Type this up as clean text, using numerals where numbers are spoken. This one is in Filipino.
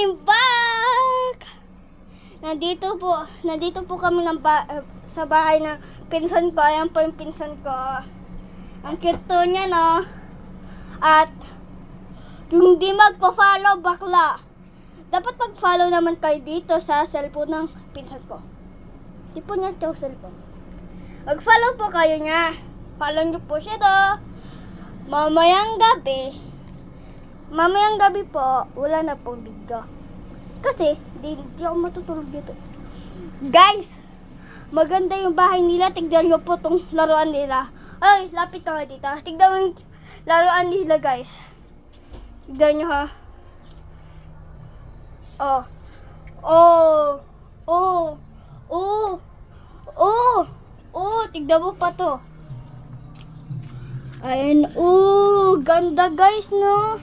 I'm back! Nandito po kami sa bahay ng pinsan ko. Ayan po yung pinsan ko. Ang cute to niya, no? At yung di magpa-follow, bakla. Dapat mag-follow naman kayo dito sa cellphone ng pinsan ko. Di po niya ito cellphone. Mag-follow po kayo niya. Follow niyo po siya, no? Mamayang gabi po, wala na pong video. Kasi, di ako matutulog dito. Guys, maganda yung bahay nila. Tignan nyo po tong laruan nila. Ay, lapit na nga dito. Tignan mo yung laruan nila, guys. Tignan nyo, ha. Tignan mo pa to. Ayan, ganda guys, no?